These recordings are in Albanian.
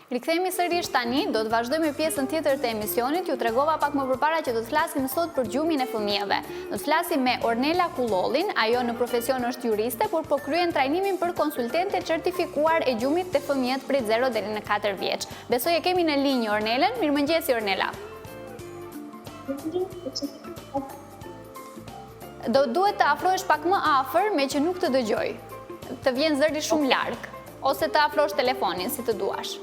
Rikthehemi sërish tani, do të vazhdojmë pjesën tjetër të emisionit. Ju tregova pak më përpara që do të flasim sot për gjumin e fëmijëve. Do të flasim me Ornela Kullollin, ajo në profesion është juriste, por po kryen trajnimin për konsultente certifikuar e gjumit të fëmijët prej 0 deri në 4 vjeç. Besoj e kemi në linjë Ornelën. Mirëmëngjesi Ornela. Do duhet të afrohesh pak më afër me që nuk të dëgjoj. Të vjen zëri shumë larg, ose të afrosh telefonin si të duash.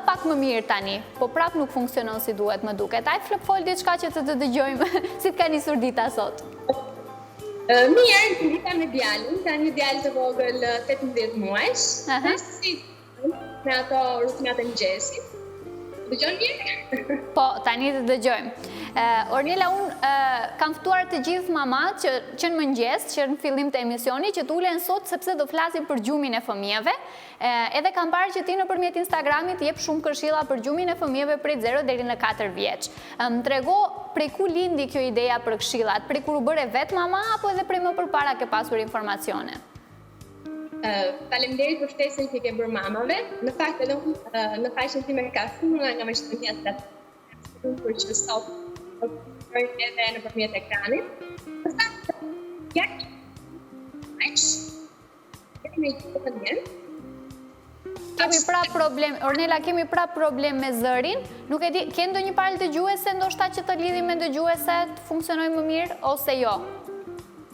Pak më mirë tani, po prap nuk funksionon si duhet më duket. Ai fol diçka që të dëgjojmë, si të ka nisur dita sot. Mirë, dita me djalin, ka një djalë të vogël 18 muajsh, si me ato rutinat e mëngjesit. Dëgjon mirë? Po, tani të dëgjojmë. Ornela, unë kam ftuar të gjithë mamat që në mëngjes, që në fillim të emisioni, që të ulen sot sepse do flasim për gjumin e fëmijëve. Edhe kam parë që ti nëpërmjet Instagramit jep shumë këshilla për gjumin e fëmijëve prej 0 deri në 4 vjeç. Më trego prej ku lindi kjo ideja për këshillat? Prej kur u bëre vetë mama apo edhe prej më përpara ke pasur informacione? Faleminderit për ftesën që ke bërë mamave. Në fakt edhe në faqen time ka shumë nga mështënia të për që sot edhe nëpërmjet ekranit. Në fakt, kemi prap problem, Ornela, kemi prap problem me zërin. Nuk e di, ke ndonjë palë dëgjuese ndoshta që të lidhi me dëgjuese të funksionojë më mirë ose jo?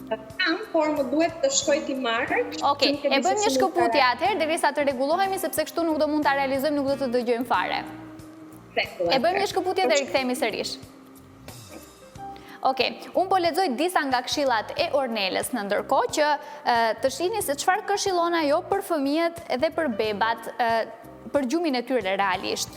Kam, por më duhet të shkoj t'i marrë. Okej, e bëjmë një shkëputje atëherë derisa të rregullohemi sepse kështu nuk do mund ta realizojmë, nuk do të dëgjojmë fare. E bëjmë një shkëputje dhe rikthehemi sërish. Okej, unë po lexoj disa nga këshillat e Ornelës në ndërkohë që të shihni se çfarë këshillon ajo për fëmijët dhe për bebat, për gjumin e tyre realisht.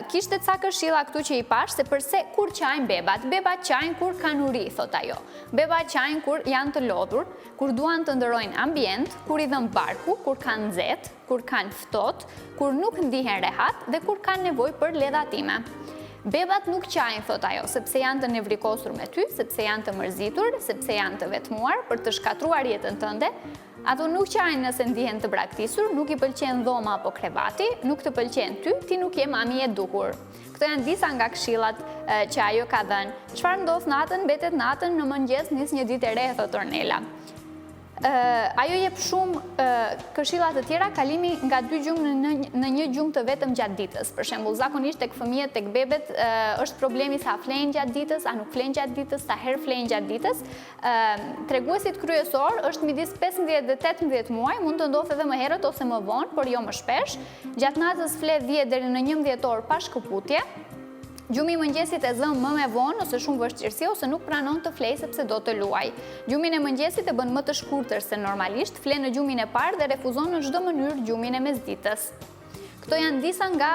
Kishte ca këshilla këtu që i pash se përse kur qajnë bebat qajnë kur kanë uri, thot ajo. Bebat qajnë kur janë të lodhur, kur duan të ndërojnë ambient, kur i dhën barku, kur kanë nxehtë, kur kanë ftohtë, kur nuk ndihen rehat dhe kur kanë nevojë për ledhatime. Bebat nuk qajnë, thot ajo, sepse janë të nevrikosur me ty, sepse janë të mërzitur, sepse janë të vetmuar për të shkatruar jetën tënde. Ato nuk qajnë nëse ndihen të braktisur, nuk i pëlqen dhoma apo krevati, nuk të pëlqen ty, ti nuk je mami e duhur. Këto janë disa nga këshillat që ajo ka dhënë. Çfarë ndodh natën, mbetet natën, në mëngjes nis një ditë e re, thot Ornela. Ajo jep shumë këshilla të tjera, kalimi nga 2 gjumë në një gjumë të vetëm gjatë ditës. Për shembull, zakonisht tek fëmijët, tek bebet, është problemi sa flenë gjatë ditës, a nuk flenë gjatë ditës, sa herë flenë gjatë ditës. Treguesit kryesor është midis 15 dhe 18 muaj, mund të ndodhë edhe më herët ose më vonë, por jo më shpesh. Gjatë natës flet 10 deri në 11 orë pa shkëputje. Gjumi i mëngjesit e zën më me vonë ose shumë vështirësi ose nuk pranon të flej sepse do të luaj. Gjumin e mëngjesit e bën më të shkurtër se normalisht, flen në gjumin e parë dhe refuzon në çdo mënyrë gjumin e mesditës. Këto janë disa nga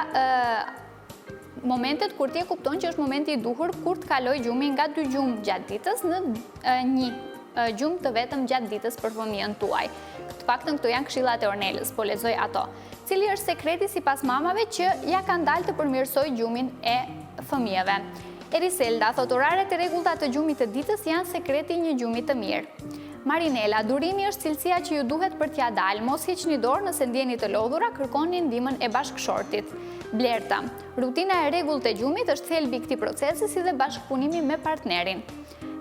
momentet kur ti e kupton që është momenti i duhur kur të kaloj gjumin nga 2 gjumë gjatë ditës në një gjumë të vetëm gjatë ditës për fëmijën tuaj. Të paktën këto janë këshillat e Ornelës, po lexoj ato. Cili është sekreti sipas mamave që ja kanë dalë të përmirësoj gjumin e fëmijëve? Eriselda thot oraret e rregullta të gjumit të ditës janë sekreti i një gjumi të mirë. Marinela, durimi është cilësia që ju duhet për t'ja dalë, mos hiqni dorë nëse ndjeni të lodhura, kërkoni ndihmën e bashkëshortit. Blerta, rutina e rregullt e gjumit është thelbi i këtij procesi si dhe bashkëpunimi me partnerin.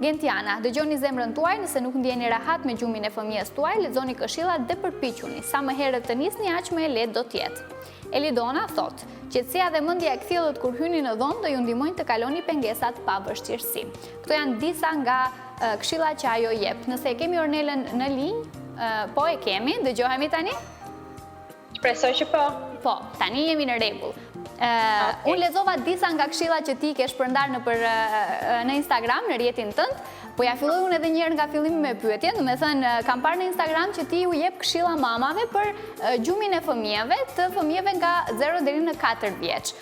Gentiana, dëgjoni zemrën tuaj, nëse nuk ndjeni rahat me gjumin e fëmijës tuaj, lexoni këshillat dhe përpiquni, sa më herët të nisni aq më e lehtë do të jetë. Elidona thot, qetësia dhe mendja e kthjellët kur hyni në dhomë do ju ndihmojnë të kaloni pengesat pa vështirësi. Këto janë disa nga këshillat që ajo jep. Nëse e kemi Ornelën në linjë, po e kemi, dëgjohemi tani? Shpresoj që po. Po, tani jemi në rregull. Unë lexova disa nga këshillat që ti ke shpërndar në Instagram, në rrjetin tënd, po ja filloj unë edhe një herë nga fillimi me pyetjen, do të thënë kam parë në Instagram që ti u jep këshilla mamave për gjumin e fëmijëve, të fëmijëve nga 0 deri në 4 vjeç.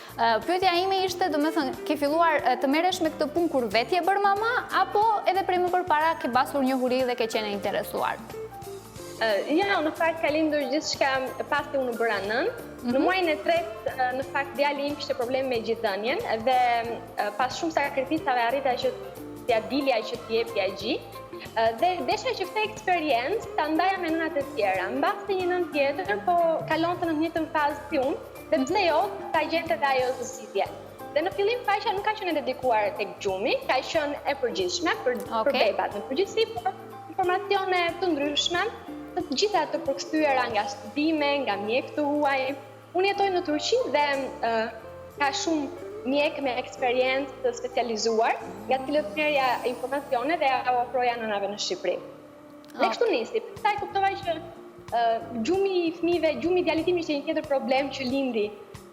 Pyetja ime ishte, do të thënë, ke filluar të merresh me këtë punë kur vetë je bërë mama apo edhe prej më përpara ke pasur njohuri dhe ke qenë interesuar? Ja, në fakt ka lindur gjithçka pas se unë bëra nën. Në muajin e tretë, në fakt djali im kishte probleme me gjithëdhënien dhe pas shumë sakrificave arrita që t'ja dilja që t'i jepja gjë. Dhe desha që këtë eksperiencë ta ndaja me nënat e tjera. Mbas se një nën tjetër, po kalonte në të njëjtën fazë si unë, dhe pse jo, ta gjente dhe ajo zgjidhje. Dhe në fillim faqja nuk ka qenë e dedikuar tek gjumi, ka qenë e përgjithshme për bebat në përgjithësi, por informacione të ndryshme, të gjitha të përkthyera nga studime, nga mjekët të huaj. Unë jetoj në Turqi dhe ka shumë mjek me eksperiencë të specializuar, nga të cilët merja informacione dhe ja ofroja nënave në Shqipëri. Dhe kështu nisi, pastaj kuptova që gjumi i fëmijëve, gjumi i djalit tim ishte një tjetër problem që lindi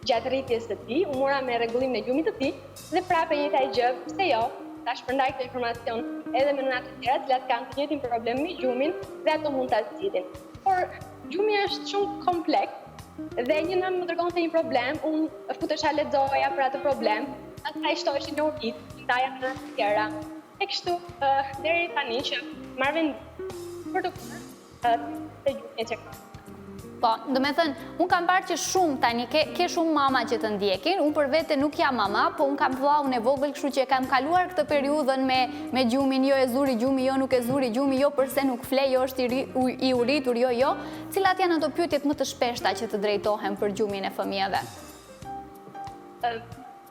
gjatë rritjes së tij, u mora me rregullimin e gjumit të tij dhe prapë njëjta gjë, pse jo, ta shpërndaj këtë informacion edhe me nëna të tjera, të cilat kanë të njëjtin problem me gjumin dhe ato mund ta zgjidhin. Por gjumi është shumë kompleks. Dhe një nëmë më dërgonte një problem, unë futesha lexoja për atë problem, pastaj shtoheshin në urtit, ndaja në të tjera. E kështu, deri tani që marr vendim për të gjumit që ka. Po, do me thënë, unë kam parë që shumë tani, ke shumë mama që të ndjekin, unë për vete nuk jam mama, po unë kam vllaun e vogël, kështu që kam kaluar këtë periudhën me gjumin, jo e zuri gjumi, jo nuk e zuri gjumi, jo përse nuk fle, jo është i uritur, jo, cilat janë ato pyetjet më të shpeshta që të drejtohen për gjumin e fëmijëve?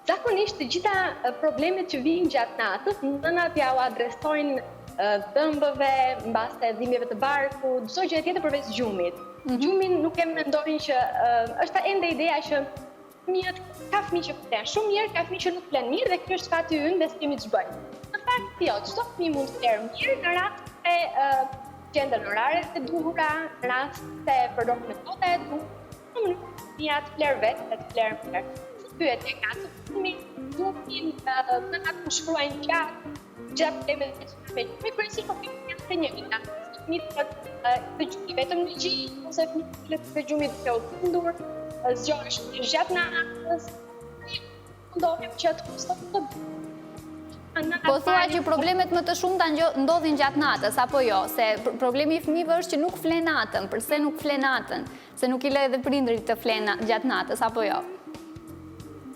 Zakonisht të gjitha problemet që vijnë gjatë natës, nënat ja u adresojnë dhëmbëve, mbase dhimbjeve të barkut, çdo gjë tjetër përveç gjumit. Gjumin nuk e mendojnë që është ende ideja që fëmijët ka fëmijë që flen shumë mirë, ka fëmijë që nuk flen mirë dhe kjo është fati ynë dhe s'kemi ç'bëjmë. Në fakt jo, çdo fëmijë mund të flerë mirë në rast se gjenden oraret e duhura, në rast se përdor metoda e duhura, fëmia të flerë vetë dhe të flerë mirë. Pyetje ka të fëmijë duhin në atë ku shkruajnë gjatë problemeve të kryesisht janë të njëjta. Të gjumi vetëm në gjithë, ose të gjumi të tundur, zgjohen shumë gjatë natës, mundohem që të kustot të Po thua që problemet më të shumta ndodhin gjatë natës, apo jo? Se problemi i fëmijëve është që nuk flen natën, përse nuk flen natën? Se nuk i lë edhe prindrit të flen gjatë natës, apo jo?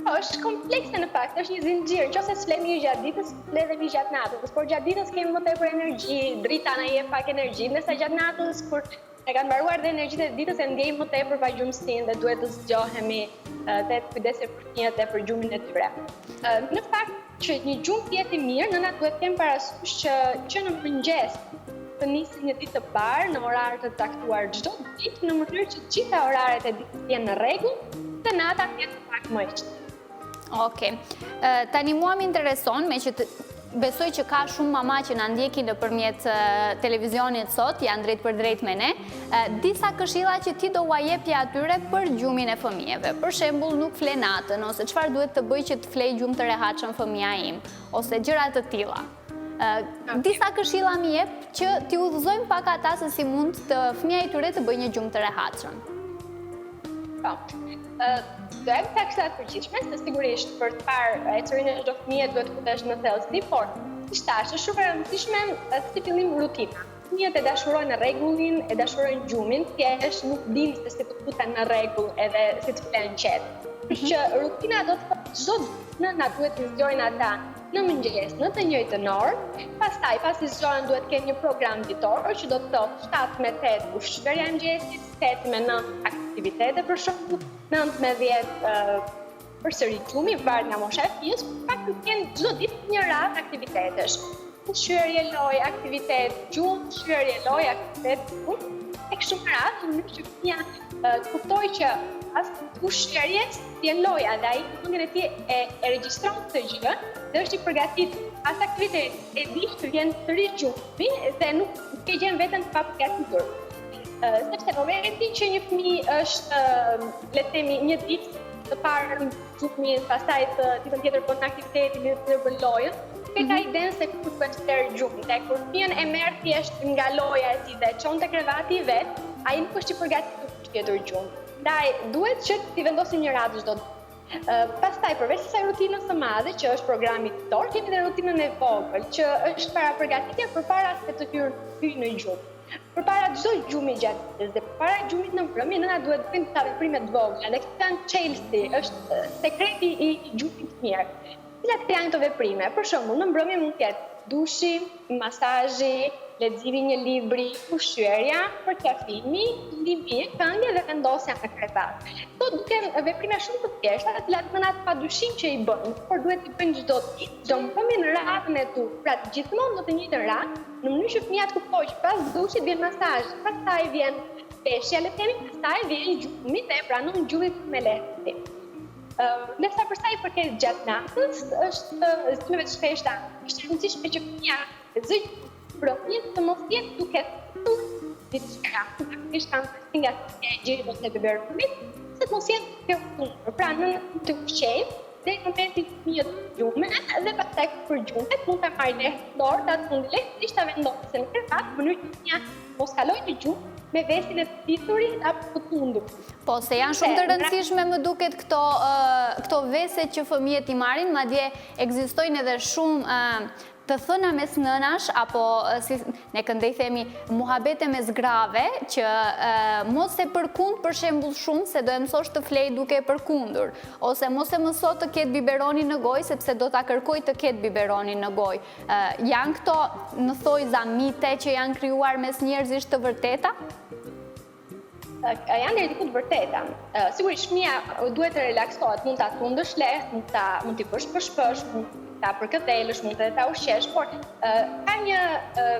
Është komplekse në fakt, është një zinxhir, nëse s'flem mirë gjatë ditës, fle edhe mirë gjatë natës, por gjatë ditës kemi më tepër energji, drita na jep pak energji, ndërsa gjatë natës kur e kanë mbaruar dhe energjitë e ditës e ndjejmë më tepër pagjumsinë dhe duhet të zgjohemi dhe të kujdesemi për fëmijët dhe për gjumin e tyre. Në fakt që një gjumë të jetë i mirë, nënat duhet të kenë parasysh që në mëngjes të nisë një ditë të parë në orar të caktuar çdo ditë, në mënyrë që të gjitha oraret e ditës të jenë në rregull, dhe nata të jetë pak më e qetë. Okej. Tani mua më intereson, me që besoj që ka shumë mama që na ndjekin nëpërmjet televizionit sot, janë drejt për drejt me ne, disa këshilla që ti do ua jepje atyre për gjumin e fëmijëve. Për shembull, nuk fle natën, ose çfarë duhet të bëj që të flej gjumë të rehatshëm fëmia im, ose gjëra të tilla. Disa këshilla më jep që ti udhëzojmë pak ata se si mund të fëmia i tyre të bëjë një gjumë të rehatshëm. Po. Do e të kështat përgjithshme, se sigurisht për të parë e çorinë e çdo fëmije duhet të futesh në thellësi, por si thash, është shumë e rëndësishme si fillim rutina. Fëmijët e dashurojnë rregullin, e dashurojnë gjumin, thjesht nuk dinë se si të futen në rregull edhe si të flen qetë. Kështu që rutina do të thotë çdo ditë nëna duhet të zgjojnë ata në mëngjes në të njëjtën orë, pastaj pasi zgjohen duhet të kenë një program ditor që do të thotë 7 me 8 ushqyerja e mëngjesit, 8 me 9 aktivitete për shembull, 9 me 10 përsëri gjumi, varet nga mosha e fëmijës, pak të kenë çdo ditë një radhë aktivitetesh. Ushqyerje, lojë, aktivitet, gjumë, ushqyerje, lojë, aktivitet, gjumë, e kështu me radhë, në mënyrë që fëmia kuptoj që pas ushqyerjes janë loja dhe ai mundin e tij e regjistron këtë gjë dhe është i përgatitur pas aktivitetit e di që vjen sërish gjumi dhe nuk ke gjën veten të papërgatitur. Sepse momenti që një fëmijë është, le të themi, një ditë të parë gjumi, pastaj ditën tjetër bën aktivitetin, ditën tjetër bën lojën, ke ka idenë se kur duhet të flerë gjumin, dhe kur fëmijën e merr thjesht nga loja e tij dhe çon te krevati i vet, ai nuk është i përgatitur për të fletur gjumë. Ndaj, duhet që t'i vendosim një radhë çdo ditë. Pastaj, përveç kësaj rutinës së madhe, që është programi ditor, kemi dhe rutinën e vogël, që është para përgatitja përpara se të hyjë në gjumë. Përpara çdo gjumi gjatë ditës dhe përpara gjumit në mbrëmje, nëna duhet të bëjnë disa veprime të vogla, dhe këto janë çelësi, është sekreti i gjumit të mirë. Cilat janë këto veprime? Për shembull, në mbrëmje mund të jetë dushi, masazhi, leximi një libri, ushqyerja, përqafimi, ndihmimi, këngë dhe vendosja në krevat. Këto duken veprime shumë të thjeshta, të cilat nënat padyshim që i bëjnë, por duhet i bëjnë çdo ditë, çdo mëngjes në radhën e tu. Pra gjithmonë do të njëjtën radhë, në mënyrë që fëmia të kuptojë që pas dushit vjen masazh, pastaj vjen peshja, le të themi, pastaj vjen gjumi dhe pranon gjumin me lehtë. Ndërsa për sa i përket gjatë natës, është zgjumeve të shpeshta. Është e rëndësishme që fëmia zë mbrëmjes të mos jetë duke diçka, faktikisht kanë nga e gjiri ose biberumit, se të mos jetë duke humbur. Pra në të ushqejmë, dhe në momentin fëmijët gjume, dhe pastaj për gjumet, mund të marrë lehtë dorë, të atë fundi lehtësisht ta vendosë në krevat, në mënyrë që fëmia mos kalojë në gjumë me vesin e piturit apo të tundur. Po, se janë shumë të rëndësishme më duket këto vese që fëmijët i marrin, madje ekzistojnë edhe shumë të thëna mes nënash, apo si ne këndej themi muhabete mes grave, që mos e përkund për shembull shumë, se do e mësosh të flej duke e përkundur, ose mos e mëso të ketë biberoni në gojë, sepse do ta kërkoj të ketë biberoni në gojë. Janë këto, në thojza, mite që janë krijuar mes njerëzish të vërteta? Janë deri diku të vërteta. Sigurisht fëmia duhet të relaksohet, mund ta tundësh lehtë, mund t'i bësh përshpësh, mund ta përkëthelësh, mund të ta ushqesh, por ka një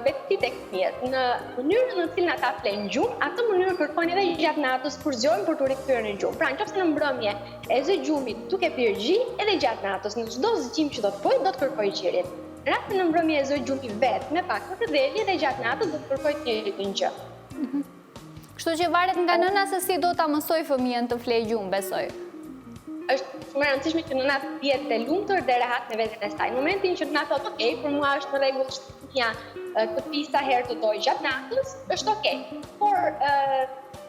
vetësi tek fëmijët. Në mënyrën në cilën ata flen gjumë, atë mënyrë kërkojnë edhe gjatë natës kur zgjohen për të rikthyer në gjumë. Pra nëse në mbrëmje e zë gjumit duke pirë gjy, edhe gjatë natës në çdo zgjim që do të bëj, do të kërkojë gjirin. Në rastin në mbrëmje e zë gjumi vetë me pak përkëthelje, edhe gjatë natës do të kërkojë të njëjtin gjë. Kështu që varet nga nëna se si do ta mësoj fëmijën të flej gjumë, besoj. Është shumë e rëndësishme që nëna të jetë të lumtur dhe rehat në veten e saj. Në momentin që nëna thotë, "Ok, për mua është në rregull fëmia të pisa herë të doj gjatë natës", është ok. Por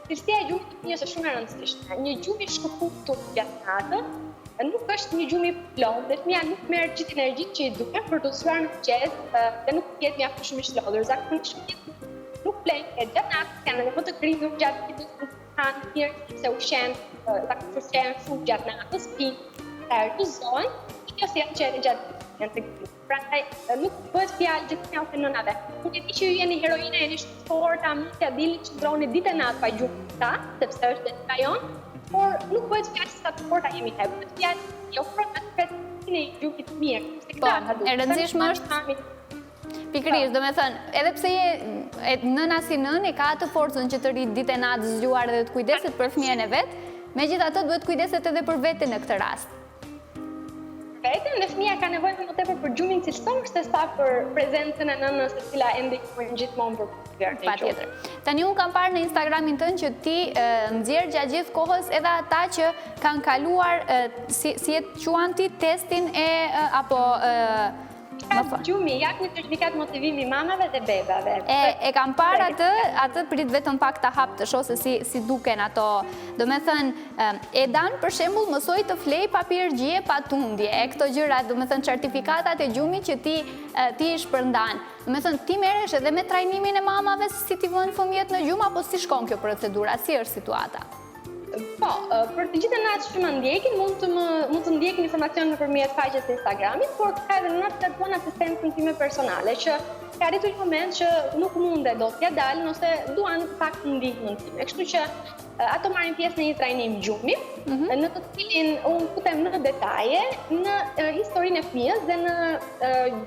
cilësia e gjumit të fëmijës është shumë e rëndësishme. Një gjum i shkëputur gjatë natës nuk është një gjum i plotë, dhe fëmia nuk merr gjithë energjitë që i duken për të ushtruar në mëngjes dhe nuk jetë mjaftësisht i shlodur. Zakonisht nuk flen gjatë natës, kanë nevojë të gritur gjatë ditës, kanë mirë se ushqen, shumë gjatë natës, pinë, erëzohen, kjo si janë qenë gjatë ditës. Prandaj nuk bëhet fjalë gjithnjë ose nënave. Nuk e di që ju jeni heroine, jeni shumë forta, mund t'ia dilni që ndroni ditë e natë pa gjumë ta, sepse është detyra jonë, por nuk bëhet fjalë se sa të forta jemi ne. Bëhet fjalë jo për atë vetë e gjumit të mirë. Po, e rëndësishme është pikërisht, do me thënë, edhe pse nëna si nën e ka atë forcën që të rritë ditë e natë zgjuar dhe të kujdeset për fëmijën e vetë, megjithatë duhet kujdeset edhe për veten në këtë rast. Vetëm dhe fëmia ka nevojë më tepër për gjumin cilësor se sa për prezencën e nënës, e cila e ndikon gjithmonë për fëmijën. Patjetër. Tani unë kam parë në Instagramin tënd që ti nxjerr gjatë gjithë kohës edhe ata që kanë kaluar si e quan ti testin apo Gjumi, jap një certifikat motivimi mamave dhe bebave. E kam parë atë prit vetëm pak ta hap të shoh se si duken ato. Do me thënë, Edan për shembull mësoi të flej pa pirëgjie, pa tundje. Këto gjëra, do me thënë, certifikatat e gjumit që ti i shpërndan. Do me thënë, ti merresh edhe me trajnimin e mamave si ti vënë fëmijët në gjumë, apo si shkon kjo procedura, si është situata? Po, për të gjithë natë që më ndjekin, mund të ndjekin informacion nëpërmjet faqes së Instagramit, por ka edhe natë të duan asistencën time personale, që ka arritur një moment që nuk mundet do t'ja dalin ose duan pak ndihmën time. Kështu që ato marrin pjesë në një trajnim gjumi, në të cilin unë futem në detaje në historinë e fëmijës dhe në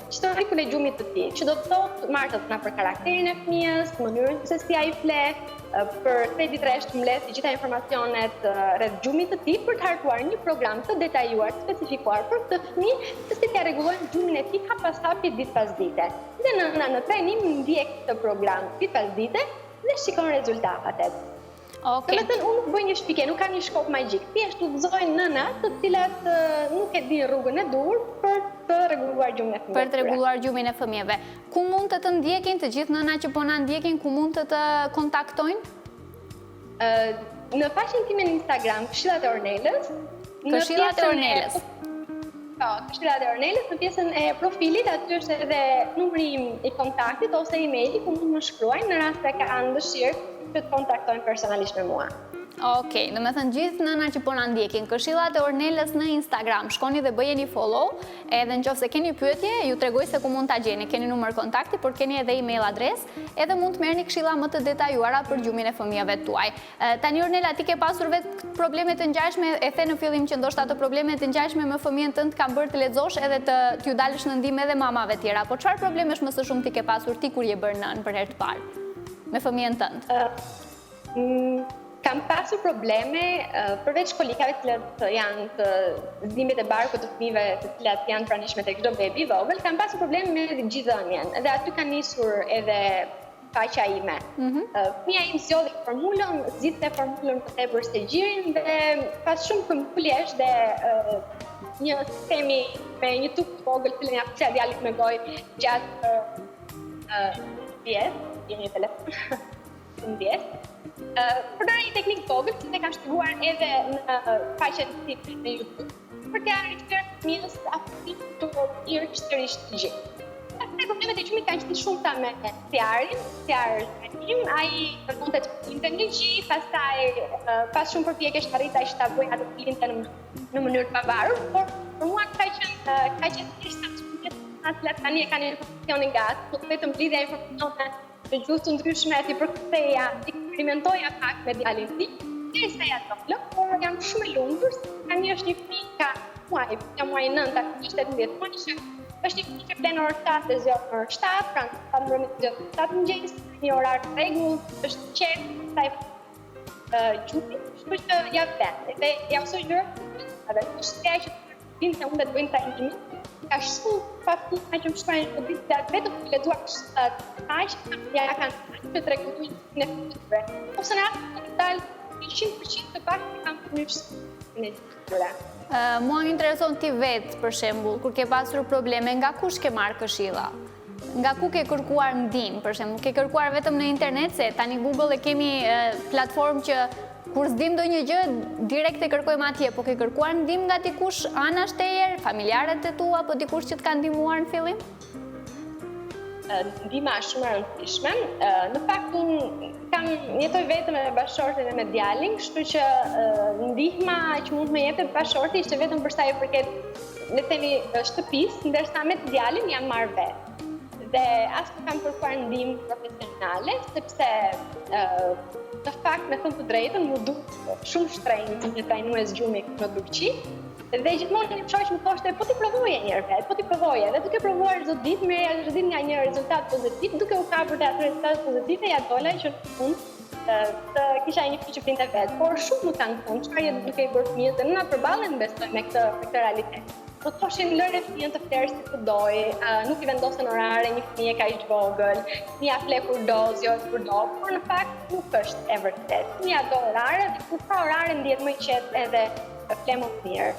historikun e gjumit të tij, që do të thotë marrë nga për karakterin e fëmijës, mënyrën se si ai flet, për 3 ditë rresht mbledh të gjitha informacionet rreth gjumit të tij për të hartuar një program të detajuar, të specifikuar për këtë fëmijë, se si t'ia rregullojnë gjumin e tij hap pas hapi, ditë pas dite. Dhe në trajnim ndjek këtë program ditë pas dite dhe shikon rezultatet. Okay. Domethënë unë nuk bëj një shpike, nuk kam një shkop magjik. Thjesht udhëzoj nënat të cilat nuk e din rrugën e dur për të rregulluar gjumin e fëmijëve. Për të rregulluar gjumin e fëmijëve. Ku mund të ndjekin të gjithë nëna që po na ndjekin, ku mund të kontaktojnë? Në faqen time në Instagram, Këshillat e Ornelës. Këshillat e Ornelës. Po, Këshillat e Ornelës, në pjesën e profilit, aty është edhe numri i kontaktit ose emaili ku mund më shkruajnë në rast se kanë dëshirë që të kontaktojnë personalisht me mua. Okej, do me thënë gjithë nëna që po na ndjekin, këshillat e Ornelës në Instagram, shkoni dhe bëjeni follow, edhe nëse keni pyetje, ju tregoj se ku mund ta gjeni, keni numër kontakti, por keni edhe email adres, edhe mund të merrni këshilla më të detajuara për gjumin e fëmijëve tuaj. Tani Ornela, ti ke pasur vetë probleme të ngjashme, e the në fillim që ndoshta ato probleme të ngjashme me fëmijën tënd kanë bërë të lexosh edhe t'ju dalësh në ndihmë edhe mamave tjera. Po çfarë problemesh më së shumti ke pasur ti kur je bërë nën për herë të parë me fëmijën tënd? Kam pasur probleme përveç kolikave të cilat janë të dhimbjet e barkut të fëmijëve të cilat janë pranishme tek çdo bebi i vogël, kam pasur probleme me gjithënien. Dhe aty ka nisur edhe faqja ime. Fëmia im zgjodhi formulën, zgjidhte formulën për tepër se gjirin dhe pas shumë këmbguljesh dhe një sistemi me një tub të vogël që ja fuqja djalit me gojë gjatë një telefon. Përdora një teknikë vogël që ne kam shpjeguar edhe në faqen time në YouTube për t'ia rikthyer fëmijës aftësinë të rishtë të gjithë. Problemet e gjumit kanë qenë shumëta me sjarin, ai kërkonte të flinte ngriçi, pastaj pas shumë përpjekjesh arrita që ta bëja të flinte në mënyrë të pavarur, por për mua ka qenë thjesht atë tani e kanë informacionin gati, por vetëm lidhja e informacioneve të gjuhë të ndryshme ti përktheja, eksperimentoja pak me djalin tim, derisa ja dollë, por jam shumë e lumtur se tani është një fëmijë ka muaj 9, tani është 18 muaj, është një fëmijë që blen orë 7 dhe zgjon orë 7, pra në mënyrë të zgjon 7 mëngjes, një orar të rregullt, është qetë, sa gjuhë, kështu që ja vlen. Dhe ja sugjeroj, edhe është që dinë se unë dhe të bëjnë ta intimit, ka shumë pafuna që më shkruajnë në ditë se vetëm të lexuar kaq, ja kanë të tregojnë në fëmijëve. Ose në atë të dalë 100% të pak që kam përmirësuar në gjithë. Mua më intereson ti vetë, për shembull, kur ke pasur probleme, nga kush ke marrë këshilla? Nga ku ke kërkuar ndihmë, për shembull? Ke kërkuar vetëm në internet, se tani Google e kemi platformë që kur s'dim ndonjë gjë, direkt e kërkojmë atje, po ke kërkuar ndihmë nga dikush, anash teje, familjarët e tua, apo dikush që të kanë ndihmuar në fillim? Ndihma është shumë e rëndësishme. Në fakt unë jetoj vetëm me bashkëshortin dhe me djalin, kështu që ndihma që mund të më jepte bashkëshorti ishte vetëm për sa i përket, le të themi, shtëpisë, ndërsa me djalin jam marrë vetë. Dhe as nuk kam kërkuar ndihmë profesionale, sepse në fakt, me thënë të drejtën, mu duk shumë shtrenjtë të trajnues gjumi në Turqi, dhe gjithmonë një shoq më thoshte, po ti provoje një herë vetë, po ti provoje. Dhe duke provuar çdo ditë, merrja çdo ditë nga një rezultat pozitiv, duke u kapur te atë rezultat pozitive, ja dola që në fund të kisha një fëmijë që flinte vetë, por shumë nuk kanë thënë çfarë jetë duke i bërë fëmijës dhe nëna përballen besoj me këtë realitet. Do të thoshin lëre fëmijën të flerë si të doj, nuk i vendosen orare një fëmijë kaq vogël, fëmia fle kur do, zgjohet kur do, por në fakt nuk është e vërtetë. Fëmia do orare, dhe kur ka orare ndihet më i qetë edhe fle më mirë.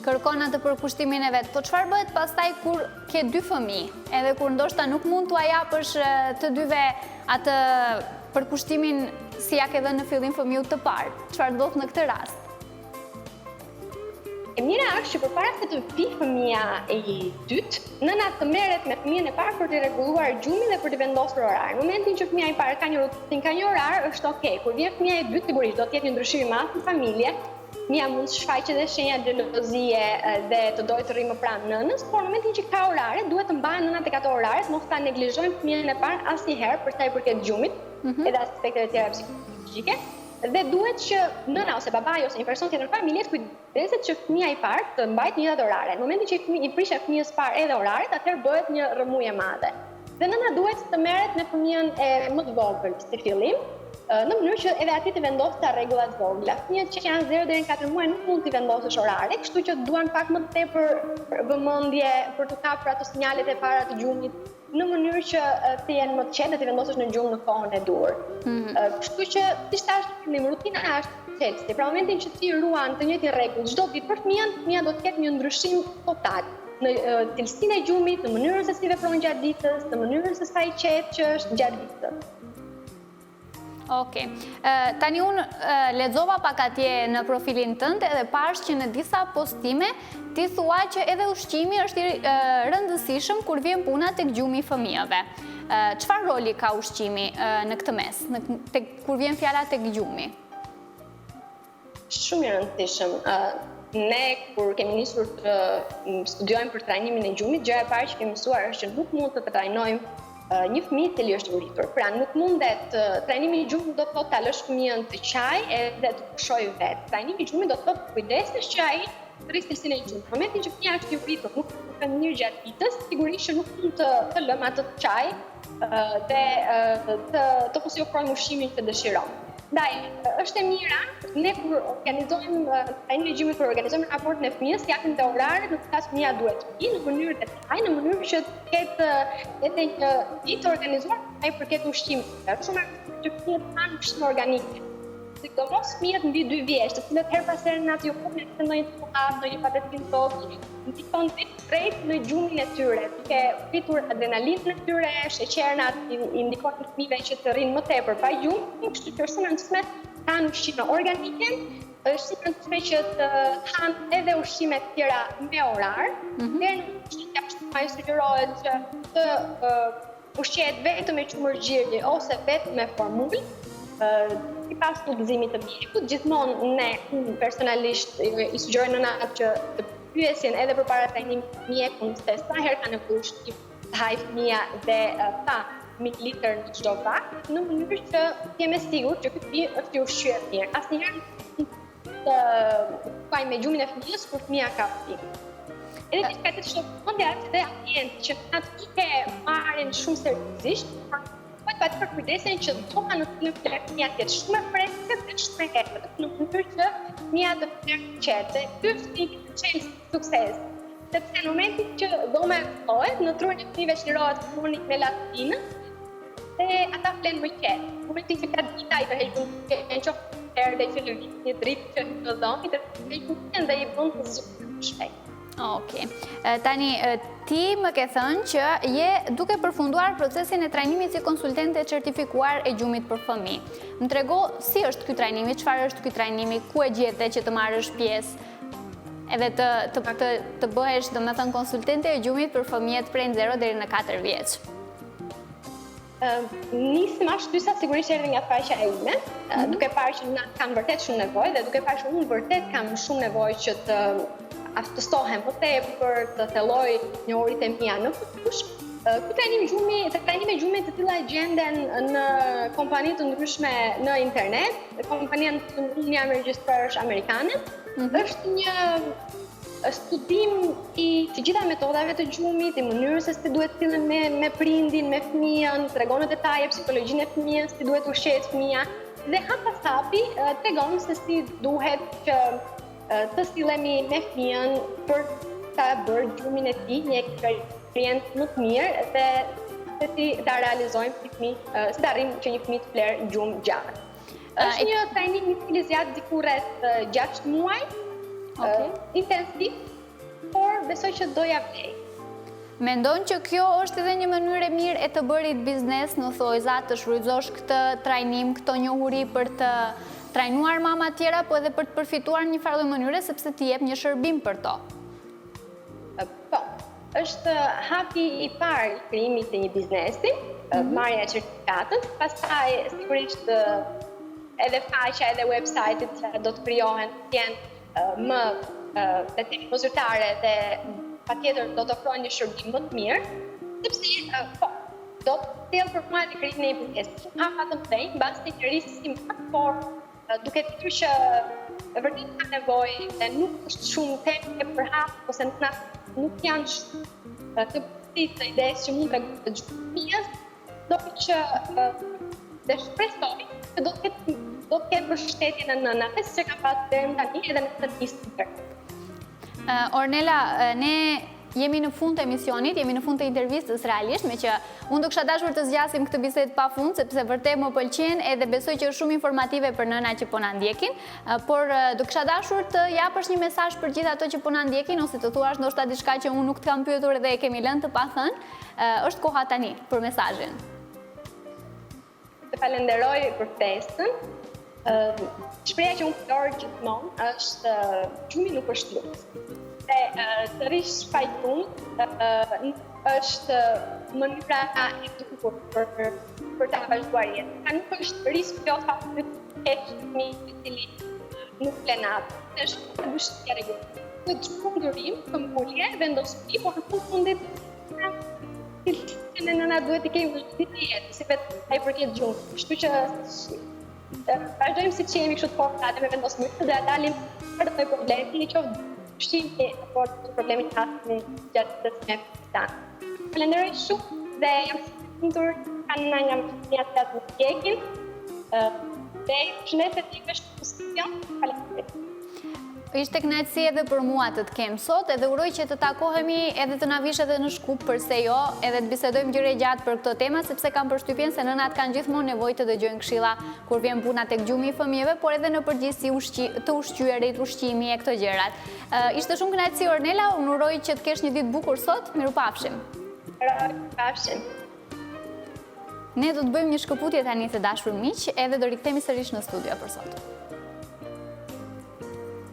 Kërkon atë përkushtimin e vet, po çfarë bëhet pastaj kur ke dy fëmijë, edhe kur ndoshta nuk mund t'ua japësh të dyve atë përkushtimin si ja ke dhënë në fillim fëmijët të parë? Çfarë ndodh në këtë rast? E mira është që përpara se të vi fëmia e dytë, nëna të merret me fëmijën e parë për të rregulluar gjumin dhe për të vendosur orar. Në momentin që fëmia e parë ka një rutinë, ka një orar, është okay. Kur vjen fëmia e dytë, sigurisht do të jetë një ndryshim i madh në familje. Fëmia mund të shfaqet edhe shenja xhelozie dhe të dojë të rrijë më pranë nënës, por në momentin që ka orare, duhet të mbahen nënat tek ato orare, mos ta neglizhojnë fëmijën e parë asnjëherë për sa i përket gjumit, edhe aspekteve tjera psikologjike. Dhe duhet që nëna ose babai ose një person tjetër në familje të kujdeset që fëmia i parë të mbajë të njëjtat orare. Në momentin që i prishë fëmijës parë edhe oraret, atëherë bëhet një rrëmujë e madhe. Dhe nëna duhet të merret me fëmijën e më të vogël si fillim, në mënyrë që edhe aty të vendosë rregulla të vogla. Fëmijët që janë 0 deri në 4 muaj nuk mund t'i vendosësh orare, kështu që duan pak më tepër vëmendje për të kapur ato sinjalet e para të gjumit, në mënyrë që të jenë më të qetë dhe të vendosësh në gjumë në kohën e duhur. Kështu që siç thash në fillim, rutina është qetësi. Pra momentin që ti ruan të njëjtin rregull çdo ditë për fëmijën, fëmia do të ketë një ndryshim total në cilësinë e gjumit, në mënyrën se si vepron gjatë ditës, në mënyrën se sa i qetë që është gjatë ditës. Okej. Tani unë lexova pak atje në profilin tënd edhe pash që në disa postime ti thua që edhe ushqimi është i rëndësishëm kur vjen puna tek gjumi i fëmijëve. Çfarë roli ka ushqimi në këtë mes, kur vjen fjala tek gjumi? shumë i rëndësishëm. Ne kur kemi nisur të studiojmë për trajnimin e gjumit, gjëja e parë që kemi mësuar është që nuk mund të trajnojmë një fëmijë i cili është uritur. Pra nuk mundet trajnimi i gjumit do të thotë ta lësh fëmijën të qaj edhe të pushojë vetë. Trajnimi i gjumit do të thotë kujdesesh që ai të rrisë cilësinë e gjumit. Në momentin që fëmia është i uritur, nuk ka mënyrë gjatë ditës, sigurisht që nuk mund të lëmë atë të qaj dhe të mos i ofrojmë ushqimin që dëshiron. Ndaj, është e mira, ne kur organizojmë trajnimin e gjumit, kur organizojmë raportin e fëmijës, japim dhe orare në të cilat fëmia duhet të vi në mënyrë detaj, në mënyrë që të ketë edhe një ditë të organizuar ai përket ushqimit. Shumë që fëmijët kanë ushqim organik. Sidomos fëmijët mbi 2 vjeç, të cilët her pas here natë ju kuptojnë se ndonjë çokoladë, ndonjë patatin tokë, ndikon drejt në gjumin e tyre, duke pritur adrenalinën e tyre, sheqernat i ndikojnë fëmijëve që të rrinë më tepër pa gjumë, kështu që është shumë e rëndësishme të hanë ushqime organike, është shumë e rëndësishme që të hanë edhe ushqime të tjera me orar, deri në ushqim jashtë ai sugjerohet që të ushqehet vetëm me qumërgjirje ose vetëm me formulë. Sipas udhëzimit të mjekut, gjithmonë unë personalisht i sugjeroj nënat që të pyesin edhe përpara trajnimit mjekun se sa herë ka nevojë ushqim të hajë fëmia dhe pa mililitër në çdo vakt, në mënyrë që të jemi sigurt që ky fëmijë është i ushqyer mirë. Asnjëherë të kuaj me gjumin e fëmijës kur fëmia ka fëmijë. Edhe diçka të shokante është dhe ambient që atë ke marrin shumë seriozisht. Për të kujdesen që toka në të fëmija të jetë shumë e freskët dhe shumë e hapur, në mënyrë që fëmia të flerë qetë. Ky është një çelës sukses. Sepse në momentin që dhoma e ftohet, në trurin e fëmijëve çlirohet hormoni melatonin dhe ata flen më qetë. Në momentin që ka dita i tërhequr në qoftë herë dhe që lëviz një dritë që në dhomë, i tërhequr dhe i bën të zgjidhur më shpejt. Okej. Tani, ti më ke thënë që je duke përfunduar procesin e trajnimit si konsultente certifikuar e gjumit për fëmijë. Më trego si është ky trajnimi, çfarë është ky trajnimi, ku e gjete që të marrësh pjesë, edhe të bëhesh, domethënë, konsultente e gjumit për fëmijët prej 0 deri në 4 vjeç. Nisim ashtu sa sigurisht erdhi nga faqja e ime, duke parë që na kanë vërtet shumë nevojë dhe duke parë që unë vërtet kam shumë nevojë që të aftëstohem më tepër, të thelloj njohuritë e mia në futush. Ky trajnim e gjumit të tilla gjenden në kompani të ndryshme në internet. Kompania që unë jam regjistruar është amerikane. Është një studim i të gjitha metodave të gjumit, i mënyrës se si duhet sillen me prindin, me fëmijën, tregon në detaje psikologjinë e fëmijës, si duhet ushqehet fëmia dhe hap pas hapi tregon se si duhet që të sillemi me fëmijën për ta bërë gjumin e tij një eksperiencë më të mirë dhe se si ta realizojmë si të arrijmë që një fëmijë të flerë gjumë gjatë. Është një trajnim i cili zgjat diku rreth 6 muaj, intensiv, por besoj që do ja vlej. Mendon që kjo është edhe një mënyrë e mirë e të bërit biznes në thojza, të shfrytëzosh këtë trajnim, këto njohuri për të trajnuar mama tjera, po edhe për të përfituar një farë mënyre, sepse ti jep një shërbim për to? Po, është hapi i parë i krijimit të një biznesi, marrja e certifikatës, pastaj sigurisht edhe faqja edhe website-it që do të krijohen të jenë më le të themi zyrtare dhe patjetër do të ofrojnë një shërbim më të mirë, sepse do të sjell për mua të krijimin e një biznesi. Hapa të mëdhenj, mbas të një risi më të fortë, duke ditur që vërtet ka nevojë dhe nuk është shumë temë për hap ose nuk janë të bëjtë të idesë që mund të gjumijës, do që dhe shpresoj që do të ketë mbështetje në nënave, që ka pasur deri tani edhe në të nisë të Ornella, ne jemi në fund të emisionit, jemi në fund të intervistës realisht, me që unë do kisha dashur të zgjasim këtë bisedë pa fund, sepse vërtet më pëlqen edhe besoj që është shumë informative për nëna që po na ndjekin, por do kisha dashur të japësh një mesazh për gjithë ato që po na ndjekin, ose të thuash ndoshta diçka që unë nuk të kam pyetur dhe e kemi lënë të pathënë. Është koha tani për mesazhin. Të falenderoj për ftesën. Shpreha që unë përdor gjithmonë është gjumi nuk është luks. Të rish shpajtum është mënyra e duhur për ta vazhduar jetën. Nuk është risk që ose të kesh fëmijë i cili nuk plenat, është vështirë rregull. Të çmendurim, këmbgulje, vendosmëri, por në fundit në nëna duhet të kemi vështirësi, si vetë ai përket gjuhës. Kështu që vazhdojmë si që jemi kështu të fortë me vendosmëri dhe dalim për të problemi, qoftë ushqimi apo problemin që hasim gjatë të smenit tanë. Falenderoj shumë dhe jam sigurt kanë nga mjaftë të ndjekin. Dhe shëndetet të ikë është pozition. Falenderoj. Ishte kënaqësi edhe për mua të të kem sot, edhe uroj që të takohemi edhe të na vish edhe në Shkup, përse jo, edhe të bisedojmë gjëre gjatë për këto tema, sepse kam përshtypjen se nënat kanë gjithmonë nevojë të dëgjojnë këshilla kur vjen puna tek gjumi i fëmijëve, por edhe në përgjithësi të ushqyerit, ushqimi e këto gjërat. Ishte shumë kënaqësi Ornela, unë uroj që të kesh një ditë bukur sot, mirupafshim. Mirupafshim. Ne do të bëjmë një shkëputje tani të dashur miq, edhe do rikthehemi sërish në studio për sot.